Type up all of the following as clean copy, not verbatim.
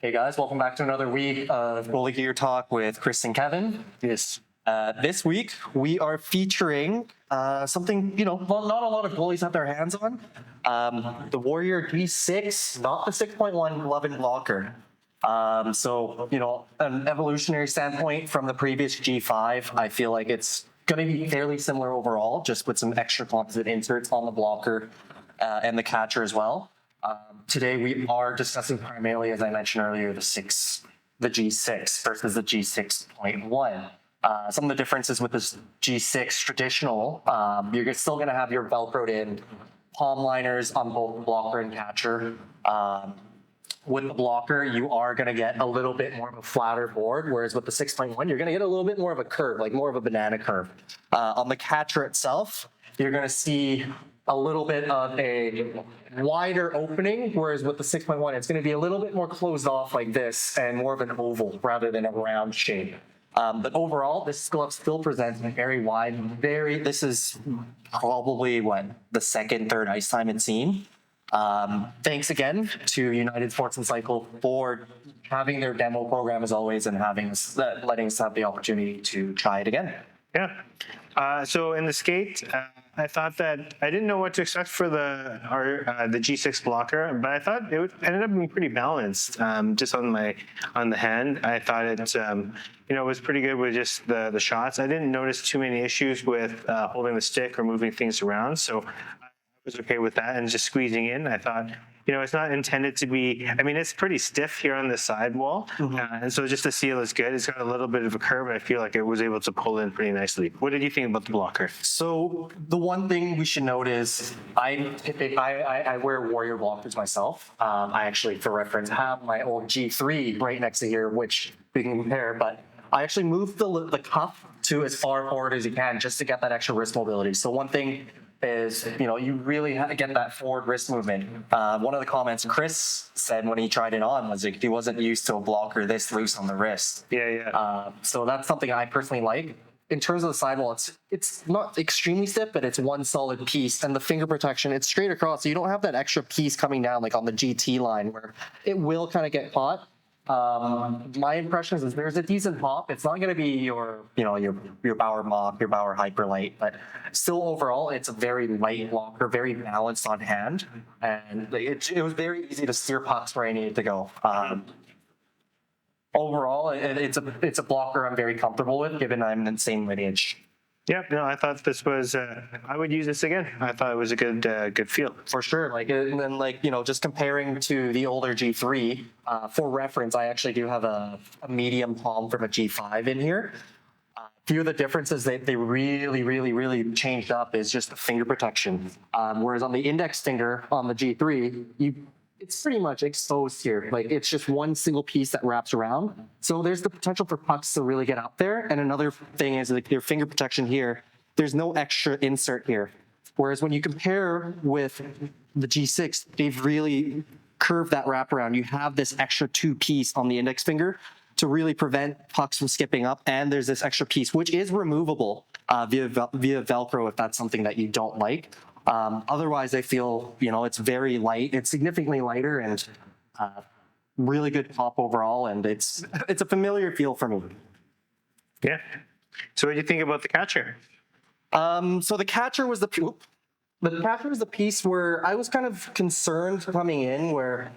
Hey guys, welcome back to another week of Goalie Gear Talk with Chris and Kevin. Yes. This week we are featuring something well, not a lot of goalies have their hands on. The Warrior G6, not the 6.1 Love and Blocker. So an evolutionary standpoint from the previous G5, I feel like it's going to be fairly similar overall, just with some extra composite inserts on the blocker and the catcher as well. Today we are discussing primarily, as I mentioned earlier, the G6 versus the G6.1. Some of the differences with this G6 traditional, you're still going to have your Velcroed in palm liners on both blocker and catcher. With the blocker, you are going to get a little bit more of a flatter board, whereas with the 6.1, you're going to get a little bit more of a curve, like more of a banana curve. On the catcher itself, you're going to see a little bit of a wider opening, whereas with the 6.1, it's going to be a little bit more closed off like this and more of an oval rather than a round shape. But overall, this glove still presents very wide, this is probably the second, third ice time it's seen. Thanks again to United Sports and Cycle for having their demo program as always and letting us have the opportunity to try it again. Yeah. So in the skate, I thought that I didn't know what to expect for the G6 blocker, but I thought it ended up being pretty balanced. Just on the hand, I thought it was pretty good with just the shots. I didn't notice too many issues with holding the stick or moving things around, so I was okay with that. And just squeezing in, I thought, it's not intended to be, it's pretty stiff here on the sidewall. Mm-hmm. And so just the seal is good. It's got a little bit of a curve. I feel like it was able to pull in pretty nicely. What did you think about the blocker? So the one thing we should note is I wear Warrior blockers myself. I actually, for reference, have my old G3 right next to here, which we can compare, but I actually moved the cuff to as far forward as you can just to get that extra wrist mobility. So one thing is, you really have to get that forward wrist movement. One of the comments Chris said when he tried it on was like he wasn't used to a blocker this loose on the wrist. Yeah. So that's something I personally like. In terms of the sidewall, it's not extremely stiff, but it's one solid piece. And the finger protection, it's straight across. So you don't have that extra piece coming down like on the GT line where it will kind of get caught. My impression is there's a decent pop. It's not going to be your Bauer Mach, your Bauer Hyperlight, but still overall, it's a very light blocker, very balanced on hand, and it was very easy to steer pucks where I needed to go. Overall, it's a blocker I'm very comfortable with, given I'm in the same lineage. Yeah, I thought this was. I would use this again. I thought it was a good feel for sure. And then just comparing to the older G3. For reference, I actually do have a medium palm from a G5 in here. A few of the differences they really changed up is just the finger protection. Whereas on the index finger on the G3, it's pretty much exposed here. It's just one single piece that wraps around. So there's the potential for pucks to really get up there. And another thing is your finger protection here, there's no extra insert here. Whereas when you compare with the G6, they've really curved that wraparound. You have this extra two piece on the index finger to really prevent pucks from skipping up. And there's this extra piece, which is removable via Velcro if that's something that you don't like. Otherwise, I feel, it's very light. It's significantly lighter and really good pop overall. And it's a familiar feel for me. Yeah. So what do you think about the catcher? So the catcher was the piece where I was kind of concerned coming in, where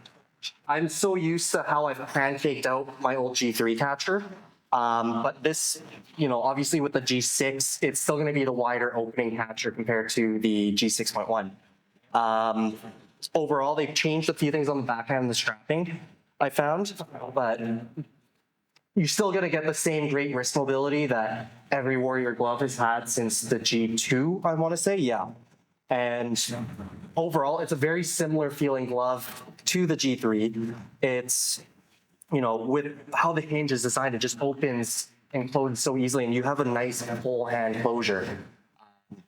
I'm so used to how I've pancaked out my old G3 catcher. But this, obviously with the G6, it's still going to be the wider opening catcher compared to the G6.1. Overall, they've changed a few things on the backhand and the strapping, I found, but you're still going to get the same great wrist mobility that every Warrior glove has had since the G2, I want to say, yeah. And overall, it's a very similar feeling glove to the G3. It's with how the hinge is designed, it just opens and closes so easily, and you have a nice full hand closure.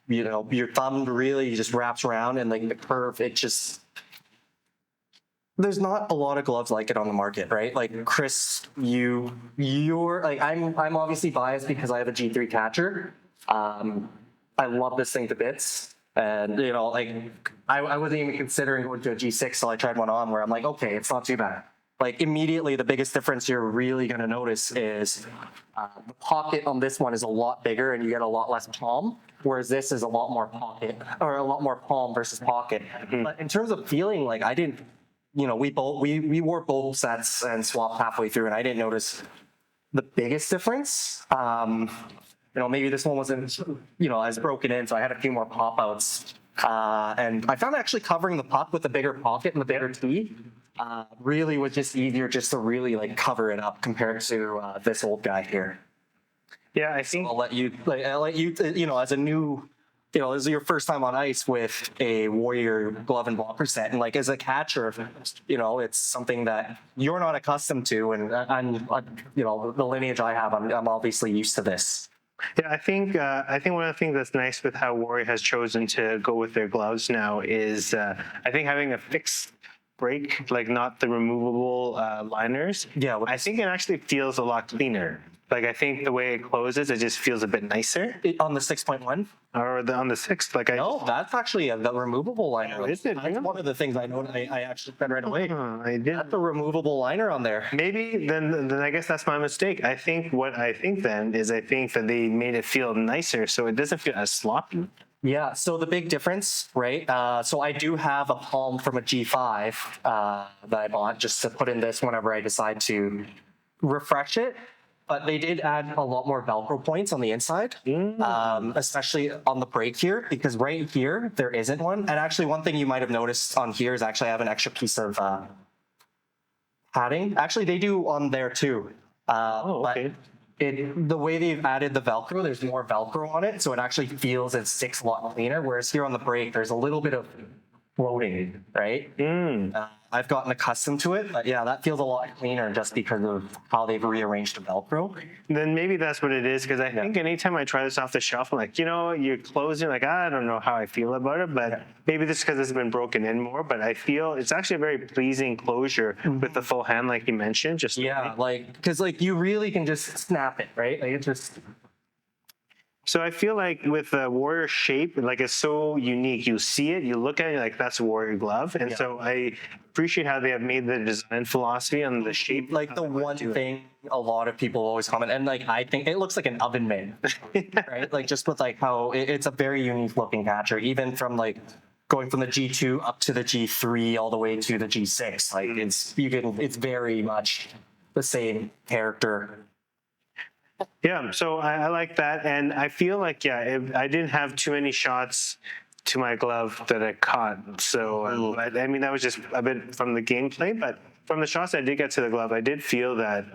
Your thumb really just wraps around, and the curve, there's not a lot of gloves like it on the market, right? Chris, I'm obviously biased because I have a G3 catcher. I love this thing to bits. And, I wasn't even considering going to a G6 till I tried one on where I'm like, okay, it's not too bad. like immediately the biggest difference you're really going to notice is the pocket on this one is a lot bigger and you get a lot less palm, whereas this is a lot more pocket or a lot more palm versus pocket. But in terms of feeling, like I didn't, we wore both sets and swapped halfway through, and I didn't notice the biggest difference. Maybe this one wasn't, as broken in, so I had a few more pop outs. And I found actually covering the puck with the bigger pocket and the bigger tee really was just easier just to really like cover it up compared to this old guy here. Yeah, I think I'll let you, as a new, this is your first time on ice with a Warrior glove and blocker set, and like as a catcher, it's something that you're not accustomed to, and the lineage I have, I'm obviously used to this. Yeah, I think one of the things that's nice with how Warrior has chosen to go with their gloves now is I think having a fixed break, like not the removable liners. Yeah, I think it actually feels a lot cleaner. Like I think the way it closes, it just feels a bit nicer. On the 6.1? Or on the 6th, like No, that's actually the removable liner. Oh, is it? That's one of the things I know. I actually said right away. I did. That's a removable liner on there. Maybe then I guess that's my mistake. I think that they made it feel nicer, so it doesn't feel as sloppy. Yeah, so the big difference, right? So I do have a palm from a G5 that I bought just to put in this whenever I decide to refresh it. But they did add a lot more Velcro points on the inside, especially on the break here, because right here, there isn't one. And actually, one thing you might have noticed on here is actually I have an extra piece of padding. Actually, they do on there too. Okay. But the way they've added the Velcro, there's more Velcro on it, so it actually feels and sticks a lot cleaner. Whereas here on the break, there's a little bit of floating, right? I've gotten accustomed to it, but yeah, that feels a lot cleaner just because of how they've rearranged the Velcro. Then maybe that's what it is, because I think anytime I try this off the shelf, I'm like, you're closing, like, I don't know how I feel about it, but maybe this is because it's been broken in more, but I feel it's actually a very pleasing closure with the full hand, like you mentioned. Just because you really can just snap it, right? Like it's just. So I feel like with the Warrior shape, like it's so unique. You see it, you look at it, like that's a Warrior glove. And so I appreciate how they have made the design philosophy on the shape. Like the one thing a lot of people always comment, and like I think it looks like an oven mitt, right? Like just with like how it's a very unique looking catcher, even from like going from the G2 up to the G3 all the way to the G6. Like it's very much the same character. Yeah, so I like that, and I feel like I didn't have too many shots to my glove that I caught. So I mean that was just a bit from the gameplay, but from the shots I did get to the glove, I did feel that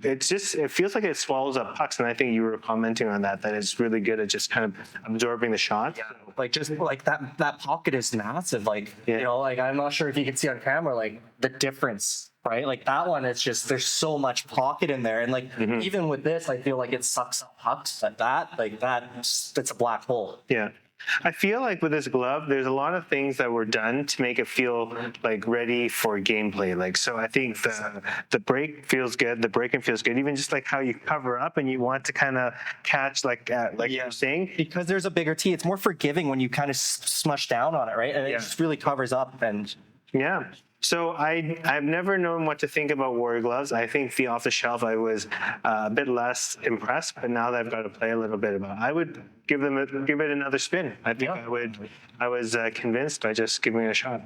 it feels like it swallows up pucks, and I think you were commenting on that it's really good at just kind of absorbing the shot. Yeah, like just like that pocket is massive. Like like I'm not sure if you can see on camera like the difference. Right, like that one, it's just there's so much pocket in there, and like even with this, I feel like it sucks up pucks. It's a black hole. Yeah, I feel like with this glove, there's a lot of things that were done to make it feel like ready for gameplay. Like so, I think the break feels good, the break-in feels good, even just like how you cover up and you want to kind of catch like you're saying, because there's a bigger tee. It's more forgiving when you kind of smush down on it, right? And it just really covers up and. Yeah. So I've never known what to think about Warrior gloves. I think the off the shelf I was a bit less impressed, but now that I've got to play a little bit about it, I would give it another spin. I think I was convinced by just giving it a shot.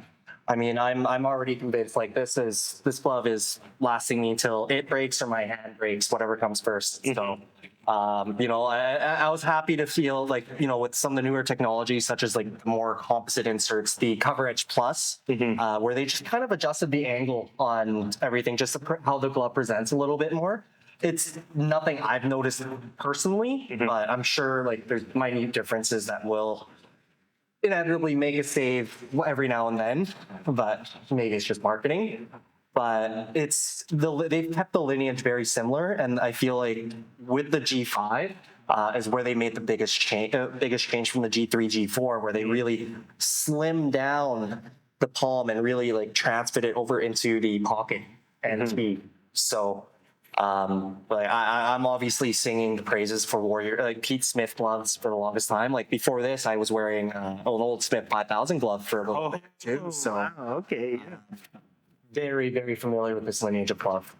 I mean, I'm already convinced. Like this glove is lasting me until it breaks or my hand breaks, whatever comes first. So. I was happy to feel like, with some of the newer technologies, such as like more composite inserts, the Cover Edge Plus, where they just kind of adjusted the angle on everything, just how the glove presents a little bit more. It's nothing I've noticed personally, but I'm sure like there's minute differences that will inevitably make a save every now and then, but maybe it's just marketing. But they've kept the lineage very similar, and I feel like with the G5 is where they made the biggest change from the G3, G4, where they really slimmed down the palm and really like transferred it over into the pocket and speed. So, but I'm obviously singing the praises for Warrior, like Pete Smith gloves for the longest time. Like before this, I was wearing an old Smith 5000 glove for a little bit too. So, wow, okay. very, very familiar with this lineage of glove.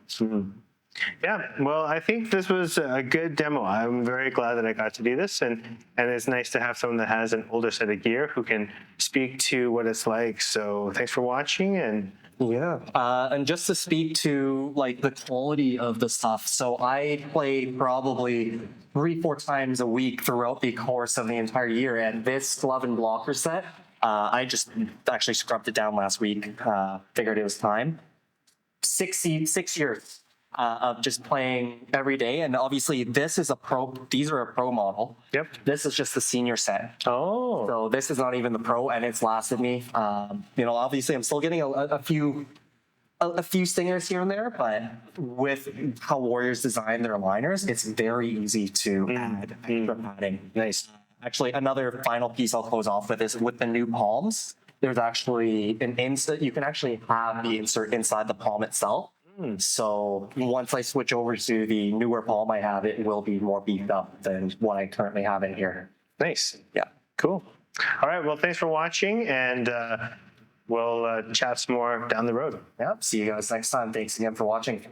Yeah, well, I think this was a good demo. I'm very glad that I got to do this, and it's nice to have someone that has an older set of gear who can speak to what it's like. So thanks for watching, and Yeah, and just to speak to like the quality of the stuff. So I play probably 3-4 times a week throughout the course of the entire year, and this glove and blocker set, I just actually scrubbed it down last week. Figured it was time. 6 years of just playing every day, and obviously this is a pro. These are a pro model. Yep. This is just the senior set. oh, So this is not even the pro, and it's lasted me. Obviously I'm still getting a few stingers here and there, but with how Warriors design their aligners, it's very easy to add extra padding. nice. Actually, another final piece I'll close off with is with the new palms. There's actually an insert. You can actually have the insert inside the palm itself. So once I switch over to the newer palm I have, it will be more beefed up than what I currently have in here. Nice. Yeah. Cool. All right. Well, thanks for watching, and we'll chat some more down the road. Yeah. See you guys next time. Thanks again for watching.